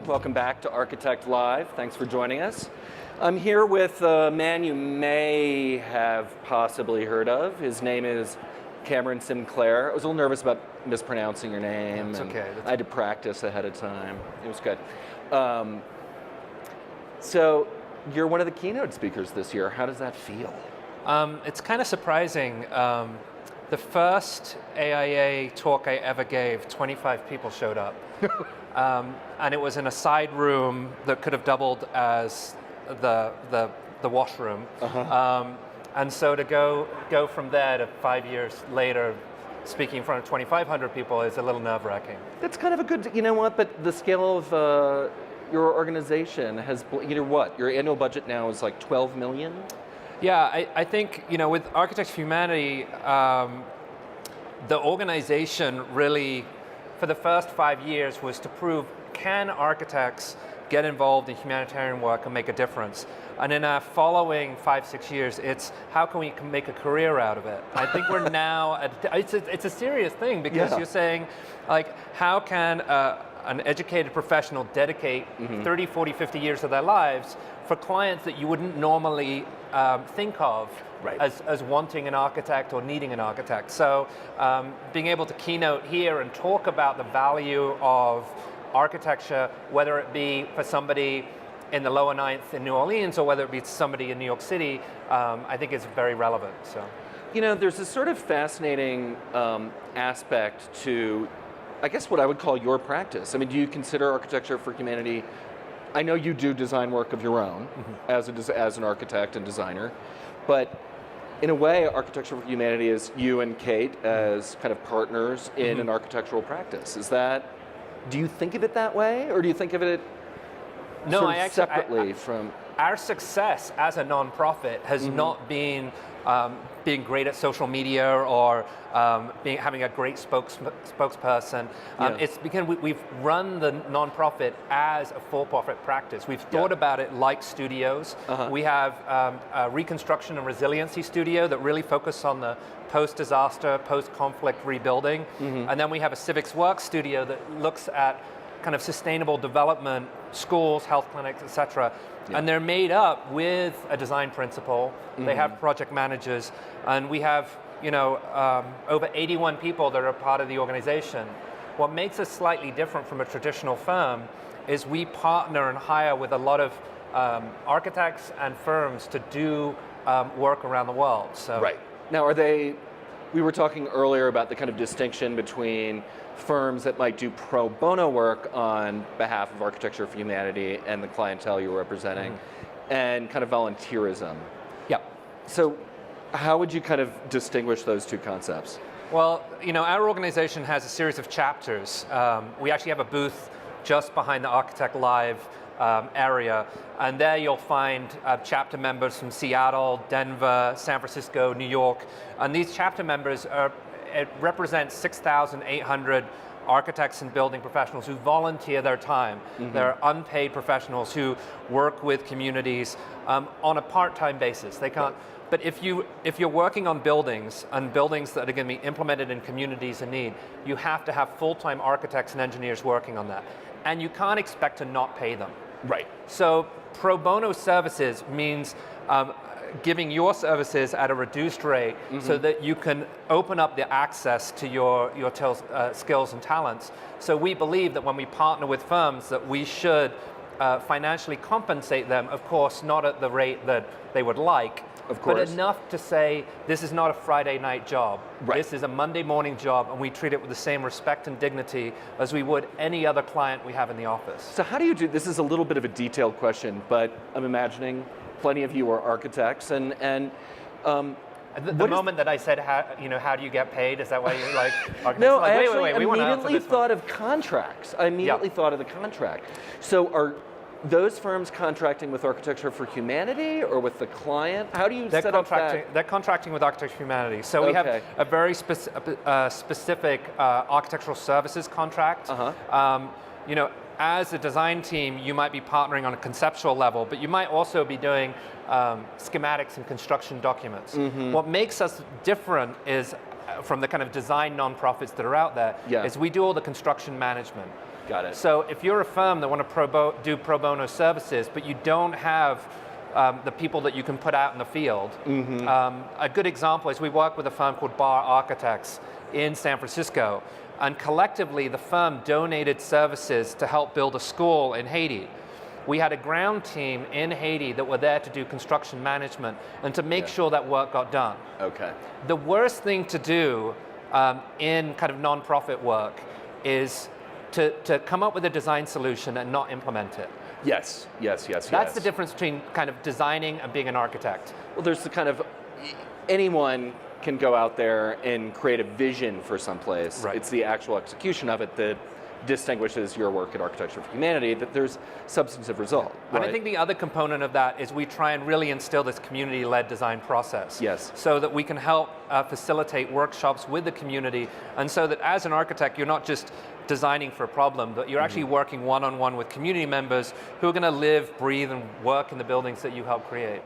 Welcome back to Architect Live. Thanks for joining us. I'm here with a man you may have possibly heard of. His name is Cameron Sinclair. I was a little nervous about mispronouncing your name. That's okay. I had to practice ahead of time. It was good. So you're one of the keynote speakers this year. How does that feel? It's kind of surprising. The first AIA talk I ever gave, 25 people showed up. And it was in a side room that could have doubled as the washroom. And so to go from there to 5 years later, speaking in front of 2,500 people is a little nerve-wracking. That's kind of a good, you know what, but the scale of your organization has, your annual budget now is like 12 million? Yeah, I think, with Architects for Humanity, the organization really, for the first 5 years, was to prove, can architects get involved in humanitarian work and make a difference? And in our following 5-6 years, it's how can we make a career out of it? I think we're now, it's a serious thing because you're saying, like, how can an educated professional dedicate 30, 40, 50 years of their lives for clients that you wouldn't normally think of as wanting an architect or needing an architect. So being able to keynote here and talk about the value of architecture, whether it be for somebody in the lower ninth in New Orleans or whether it be somebody in New York City, I think is very relevant. So, there's this sort of fascinating aspect to, I guess, what I would call your practice. I mean, do you consider Architecture for Humanity? I know you do design work of your own as an architect and designer, but in a way, Architecture for Humanity is you and Kate as kind of partners in an architectural practice. Do you think of it that way, or do you think of it separately from? Our success as a nonprofit has not been being great at social media or having a great spokesperson. It's because we've run the nonprofit as a for-profit practice. We've thought about it like studios. We have a reconstruction and resiliency studio that really focuses on the post-disaster, post-conflict rebuilding. And then we have a civics work studio that looks at kind of sustainable development, schools, health clinics, et cetera. And they're made up with a design principle. They have project managers, and we have over 81 people that are part of the organization. What makes us slightly different from a traditional firm is we partner and hire with a lot of architects and firms to do work around the world. So. Right. Now, we were talking earlier about the kind of distinction between firms that might do pro bono work on behalf of Architecture for Humanity and the clientele you're representing, and kind of volunteerism. Yeah. So how would you kind of distinguish those two concepts? Well, our organization has a series of chapters. We actually have a booth just behind the Architect Live area, and there you'll find chapter members from Seattle, Denver, San Francisco, New York, and these chapter members represent 6,800 architects and building professionals who volunteer their time. They're unpaid professionals who work with communities on a part-time basis. They can't. But if you're working on buildings and buildings that are going to be implemented in communities in need, you have to have full-time architects and engineers working on that, and you can't expect to not pay them. Right. So pro bono services means giving your services at a reduced rate so that you can open up the access to your skills and talents. So we believe that when we partner with firms that we should financially compensate them, of course, not at the rate that they would like, but enough to say, this is not a Friday night job. Right. This is a Monday morning job, and we treat it with the same respect and dignity as we would any other client we have in the office. So how do you do, this is a little bit of a detailed question, but I'm imagining plenty of you are architects, and the moment that I said, how do you get paid? Is that why you're like? No, like, I wait, actually we want to answer immediately this thought one. of contracts. I immediately thought of the contract. So are those firms contracting with Architecture for Humanity or with the client? How do you set up that? They're contracting with Architecture for Humanity. So we have a very specific architectural services contract. As a design team, you might be partnering on a conceptual level, but you might also be doing schematics and construction documents. What makes us different is from the kind of design nonprofits that are out there, is we do all the construction management. Got it. So if you're a firm that want to do pro bono services, but you don't have the people that you can put out in the field, a good example is we work with a firm called Bar Architects in San Francisco, and collectively the firm donated services to help build a school in Haiti. We had a ground team in Haiti that were there to do construction management and to make sure that work got done. Okay. The worst thing to do in kind of nonprofit work is to come up with a design solution and not implement it. Yes. That's the difference between kind of designing and being an architect. Well, there's the kind of, anyone can go out there and create a vision for someplace. Right. It's the actual execution of it that distinguishes your work at Architecture for Humanity, that there's substantive result. And right? I think the other component of that is we try and really instill this community-led design process. Yes. So that we can help facilitate workshops with the community, and so that as an architect, you're not just designing for a problem, but you're actually working one-on-one with community members who are going to live, breathe, and work in the buildings that you help create.